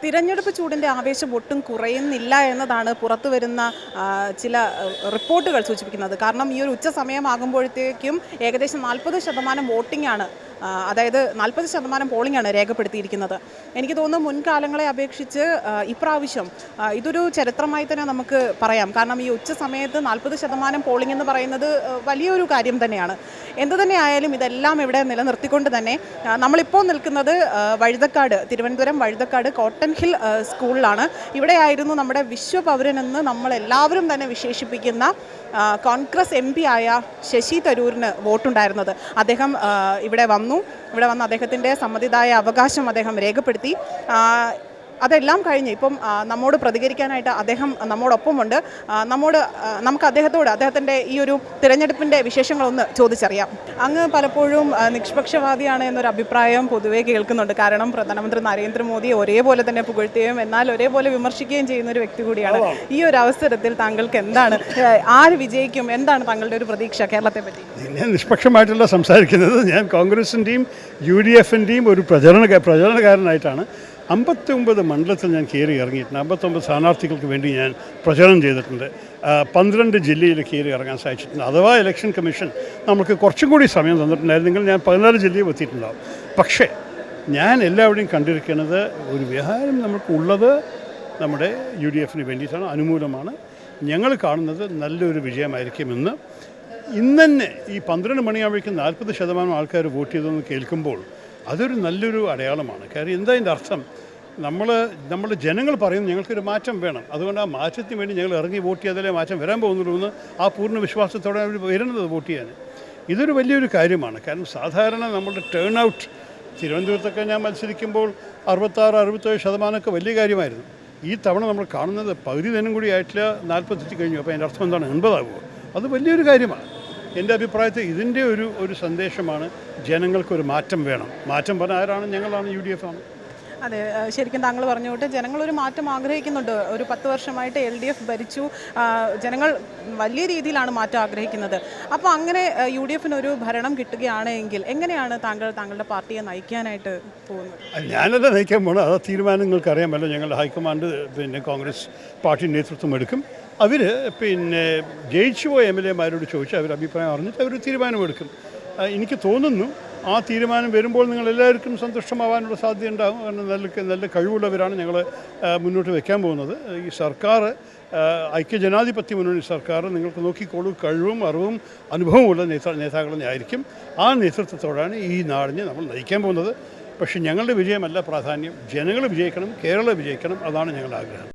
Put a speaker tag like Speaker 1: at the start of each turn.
Speaker 1: തിരഞ്ഞെടുപ്പ് ചൂടിൻ്റെ ആവേശം ഒട്ടും കുറയുന്നില്ല എന്നതാണ് പുറത്തു വരുന്ന ചില റിപ്പോർട്ടുകൾ സൂചിപ്പിക്കുന്നത്. കാരണം ഈ ഒരു ഉച്ച സമയമാകുമ്പോഴത്തേക്കും ഏകദേശം 40% വോട്ടിംഗ് ആണ്, അതായത് 40% പോളിംഗ് ആണ് രേഖപ്പെടുത്തിയിരിക്കുന്നത്. എനിക്ക് തോന്നുന്നു മുൻകാലങ്ങളെ അപേക്ഷിച്ച് ഇപ്രാവശ്യം ഇതൊരു ചരിത്രമായി തന്നെ നമുക്ക് പറയാം. കാരണം ഈ ഉച്ച സമയത്ത് 40% പോളിംഗ് എന്ന് പറയുന്നത് വലിയൊരു കാര്യം തന്നെയാണ്. എന്തു തന്നെ ആയാലും ഇതെല്ലാം ഇവിടെ നിലനിർത്തിക്കൊണ്ട് തന്നെ നമ്മളിപ്പോൾ നിൽക്കുന്നത് വഴുതക്കാട്, തിരുവനന്തപുരം വഴുതക്കാട് കോട്ടൺ ഹിൽ സ്കൂളിലാണ്. ഇവിടെയായിരുന്നു നമ്മുടെ വിശ്വപൗരനെന്ന് നമ്മളെല്ലാവരും തന്നെ വിശേഷിപ്പിക്കുന്ന കോൺഗ്രസ് MP ആയ ശശി തരൂരിന് വോട്ടുണ്ടായിരുന്നത്. അദ്ദേഹം ഇവിടെ വന്ന് അദ്ദേഹത്തിൻ്റെ സമ്മതിദായ അവകാശം അദ്ദേഹം രേഖപ്പെടുത്തി. അതെല്ലാം കഴിഞ്ഞ് ഇപ്പം നമ്മോട് പ്രതികരിക്കാനായിട്ട് അദ്ദേഹം നമ്മോടൊപ്പമുണ്ട്. നമുക്ക് അദ്ദേഹത്തിൻ്റെ ഈ ഒരു തിരഞ്ഞെടുപ്പിൻ്റെ വിശേഷങ്ങളൊന്ന് ചോദിച്ചറിയാം. അങ്ങ് പലപ്പോഴും നിഷ്പക്ഷവാദിയാണ് എന്നൊരു അഭിപ്രായം പൊതുവെ കേൾക്കുന്നുണ്ട്. കാരണം പ്രധാനമന്ത്രി നരേന്ദ്രമോദിയെ ഒരേപോലെ തന്നെ പുകഴ്ത്തുകയും എന്നാൽ ഒരേപോലെ വിമർശിക്കുകയും ചെയ്യുന്ന ഒരു വ്യക്തി കൂടിയാണ്. ഈ ഒരു അവസരത്തിൽ താങ്കൾക്ക് എന്താണ്, ആര് വിജയിക്കും, എന്താണ് താങ്കളുടെ ഒരു പ്രതീക്ഷ കേരളത്തെ പറ്റി?
Speaker 2: ഞാൻ നിഷ്പക്ഷമായിട്ടല്ല സംസാരിക്കുന്നത്. ഞാൻ കോൺഗ്രസിൻ്റെയും UDFിൻ്റെയും ഒരു പ്രചരണകാരനായിട്ടാണ് 59 മണ്ഡലത്തിൽ ഞാൻ കയറി ഇറങ്ങിയിട്ടുണ്ട്. 59 സ്ഥാനാർത്ഥികൾക്ക് വേണ്ടി ഞാൻ പ്രചരണം ചെയ്തിട്ടുണ്ട്. 12 ജില്ലയിൽ കയറി ഇറങ്ങാൻ സാധിച്ചിട്ടുണ്ട്. അഥവാ ഇലക്ഷൻ കമ്മീഷൻ നമുക്ക് കുറച്ചും കൂടി സമയം തന്നിട്ടുണ്ടായിരുന്നെങ്കിൽ ഞാൻ 14 ജില്ലയിൽ എത്തിയിട്ടുണ്ടാവും. പക്ഷേ ഞാൻ എല്ലാവരുടെയും കണ്ടിരിക്കുന്നത് ഒരു വിഹാരം നമുക്കുള്ളത് നമ്മുടെ UDFിന് വേണ്ടിയിട്ടാണ്, അനുകൂലമാണ്. ഞങ്ങൾ കാണുന്നത് നല്ലൊരു വിജയമായിരിക്കുമെന്ന്. ഇന്ന് തന്നെ ഈ 12 മണിയാകുമ്പോഴേക്കും 40% ആൾക്കാർ വോട്ട് ചെയ്തതെന്ന് കേൾക്കുമ്പോൾ അതൊരു നല്ലൊരു അടയാളമാണ്. കാര്യം എന്താ അതിൻ്റെ അർത്ഥം? നമ്മൾ ജനങ്ങൾ പറയും ഞങ്ങൾക്കൊരു മാറ്റം വേണം, അതുകൊണ്ട് ആ മാറ്റത്തിന് വേണ്ടി ഞങ്ങൾ ഇറങ്ങി വോട്ട് ചെയ്താലേ മാറ്റം വരാൻ പോകുന്നുള്ളൂ എന്ന് ആ പൂർണ്ണ വിശ്വാസത്തോടെ അവർ വരുന്നത് വോട്ട് ചെയ്യാൻ. ഇതൊരു വലിയൊരു കാര്യമാണ്. കാരണം സാധാരണ നമ്മളുടെ ടേൺ ഔട്ട് തിരുവനന്തപുരത്തൊക്കെ ഞാൻ മത്സരിക്കുമ്പോൾ 66-67% വലിയ കാര്യമായിരുന്നു. ഈ തവണ നമ്മൾ കാണുന്നത് പകുതി ദിനം കൂടി ആയിട്ടില്ല, 40 കഴിഞ്ഞു. അപ്പോൾ അതിൻ്റെ അർത്ഥം എന്താണ്? 80 ആകുമോ? അത് വലിയൊരു കാര്യമാണ്. എൻ്റെ അഭിപ്രായത്തിൽ ഇതിൻ്റെ ഒരു സന്ദേശമാണ്, ജനങ്ങൾക്കൊരു മാറ്റം വേണം. മാറ്റം പറഞ്ഞാൽ ആരാണ്? ഞങ്ങളാണ്, UDF ആണ്.
Speaker 1: അതെ, ശരിക്കും താങ്കൾ പറഞ്ഞുകൊണ്ട് ജനങ്ങളൊരു മാറ്റം ആഗ്രഹിക്കുന്നുണ്ട്. ഒരു 10 വർഷമായിട്ട് LDF ഭരിച്ചു, ജനങ്ങൾ വലിയ രീതിയിലാണ് മാറ്റം ആഗ്രഹിക്കുന്നത്. അപ്പോൾ അങ്ങനെ UDFിനൊരു ഭരണം കിട്ടുകയാണെങ്കിൽ എങ്ങനെയാണ് താങ്കളുടെ പാർട്ടിയെ നയിക്കാനായിട്ട് പോകുന്നത്?
Speaker 2: ഞാനല്ല നയിക്കാൻ പോകണം, അത് തീരുമാനം നിങ്ങൾക്കറിയാമല്ലോ. ഞങ്ങളുടെ ഹൈക്കമാൻഡ് കോൺഗ്രസ് പാർട്ടി നേതൃത്വം എടുക്കും. അവർ ജയിച്ചു പോയ MLAമാരോട് ചോദിച്ച് അവർ അഭിപ്രായം അറിഞ്ഞിട്ട് അവർ തീരുമാനമെടുക്കും. എനിക്ക് തോന്നുന്നു ആ തീരുമാനം വരുമ്പോൾ നിങ്ങളെല്ലാവർക്കും സന്തുഷ്ടമാവാനുള്ള സാധ്യത ഉണ്ടാകും. കാരണം നല്ല കഴിവുള്ളവരാണ് ഞങ്ങൾ മുന്നോട്ട് വയ്ക്കാൻ പോകുന്നത്. ഈ സർക്കാർ, ഐക്യജനാധിപത്യ മുന്നണി സർക്കാർ, നിങ്ങൾക്ക് നോക്കിക്കോളൂ, കഴിവും അറിവും അനുഭവമുള്ള നേതാക്കളെ ആയിരിക്കും. ആ നേതൃത്വത്തോടാണ് ഈ നാടിനെ നമ്മൾ നയിക്കാൻ പോകുന്നത്. പക്ഷേ ഞങ്ങളുടെ വിജയമല്ല പ്രാധാന്യം, ജനങ്ങൾ വിജയിക്കണം, കേരളം വിജയിക്കണം, അതാണ് ഞങ്ങളുടെ ആഗ്രഹം.